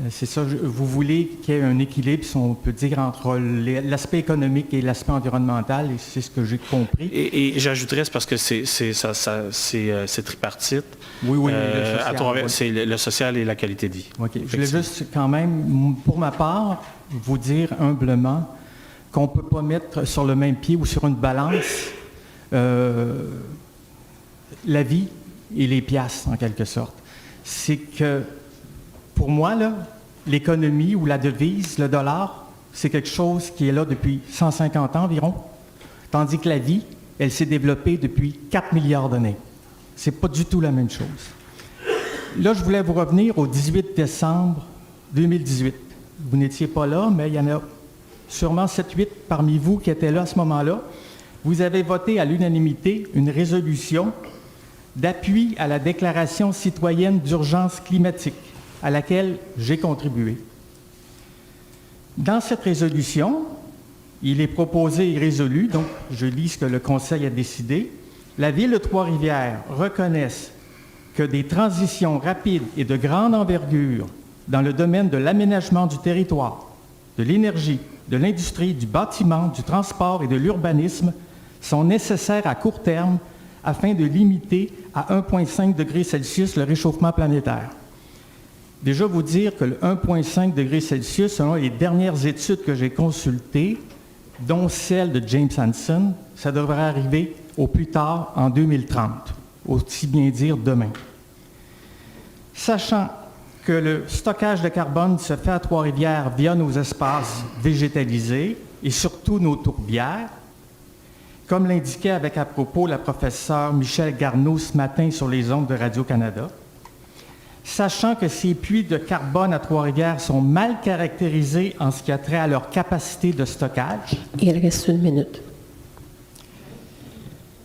C'est ça, vous voulez qu'il y ait un équilibre, si on peut dire, entre l'aspect économique et l'aspect environnemental, et c'est ce que j'ai compris. Et j'ajouterais, c'est parce que c'est tripartite. Oui, c'est le social et la qualité de vie. OK. Je voulais juste quand même, pour ma part, vous dire humblement qu'on ne peut pas mettre sur le même pied ou sur une balance la vie et les piastres, en quelque sorte. C'est que, pour moi, là, l'économie ou la devise, le dollar, c'est quelque chose qui est là depuis 150 ans environ, tandis que la vie, elle s'est développée depuis 4 milliards d'années. C'est pas du tout la même chose. Là, je voulais vous revenir au 18 décembre 2018. Vous n'étiez pas là, mais il y en a sûrement 7-8 parmi vous qui étaient là à ce moment-là. Vous avez voté à l'unanimité une résolution d'appui à la déclaration citoyenne d'urgence climatique, à laquelle j'ai contribué. Dans cette résolution, il est proposé et résolu, donc je lis ce que le Conseil a décidé, la Ville de Trois-Rivières reconnaisse que des transitions rapides et de grande envergure dans le domaine de l'aménagement du territoire, de l'énergie, de l'industrie, du bâtiment, du transport et de l'urbanisme sont nécessaires à court terme afin de limiter à 1,5 degrés Celsius le réchauffement planétaire. Déjà vous dire que le 1,5 degrés Celsius, selon les dernières études que j'ai consultées, dont celle de James Hansen, ça devrait arriver au plus tard en 2030, aussi bien dire demain. Sachant que le stockage de carbone se fait à Trois-Rivières via nos espaces végétalisés et surtout nos tourbières, comme l'indiquait avec à propos la professeure Michèle Garneau ce matin sur les ondes de Radio-Canada, sachant que ces puits de carbone à Trois-Rivières sont mal caractérisés en ce qui a trait à leur capacité de stockage. Il reste 1 minute.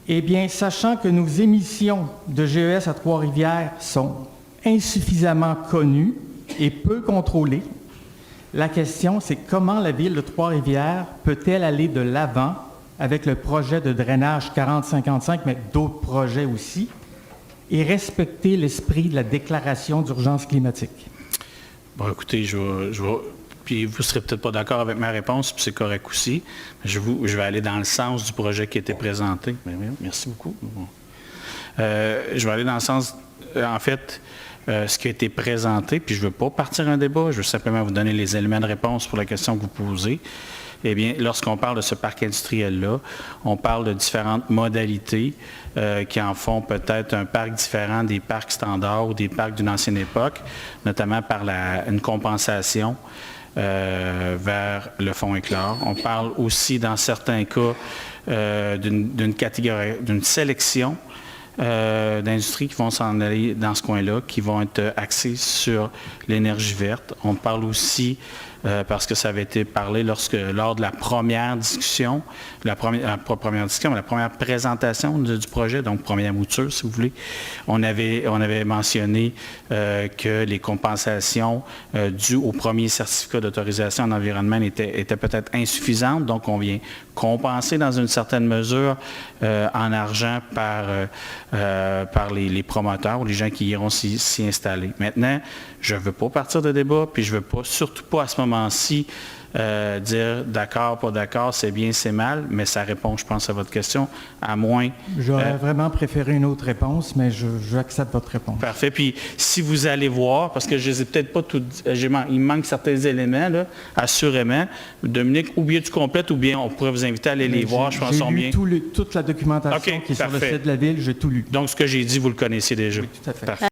Eh bien, sachant que nos émissions de GES à Trois-Rivières sont insuffisamment connues et peu contrôlées, la question, c'est comment la Ville de Trois-Rivières peut-elle aller de l'avant avec le projet de drainage 4055, mais d'autres projets aussi, et respecter l'esprit de la déclaration d'urgence climatique? Bon, écoutez, puis vous ne serez peut-être pas d'accord avec ma réponse, puis c'est correct aussi. Je vais aller dans le sens du projet qui a été présenté. Merci beaucoup. Je vais aller dans le sens, en fait, ce qui a été présenté, puis je ne veux pas partir un débat, je veux simplement vous donner les éléments de réponse pour la question que vous posez. Eh bien, lorsqu'on parle de ce parc industriel-là, on parle de différentes modalités qui en font peut-être un parc différent des parcs standards ou des parcs d'une ancienne époque, notamment par une compensation vers le fonds éclore. On parle aussi, dans certains cas, d'une sélection d'industries qui vont s'en aller dans ce coin-là, qui vont être axées sur l'énergie verte. On parle aussi, parce que ça avait été parlé lors de la première discussion, la première présentation du projet, donc première mouture, si vous voulez, on avait mentionné que les compensations dues au premier certificat d'autorisation en environnement étaient peut-être insuffisantes, donc on vient compenser dans une certaine mesure en argent par les promoteurs ou les gens qui iront s'y installer. Maintenant, je ne veux pas partir de débat, puis je ne veux surtout pas à ce moment-ci dire d'accord, pas d'accord, c'est bien, c'est mal, mais ça répond, je pense, à votre question, à moins... J'aurais vraiment préféré une autre réponse, mais j'accepte votre réponse. Parfait. Puis, si vous allez voir, parce que je ne les ai peut-être pas tous... il manque certains éléments, là, assurément. Dominique, ou bien tu complètes, ou bien on pourrait vous inviter à aller les voir, je pense qu'ils sont bien. J'ai lu toute la documentation qui est sur le site de la Ville, j'ai tout lu. Donc, ce que j'ai dit, vous le connaissez déjà. Oui, tout à fait. Parfait.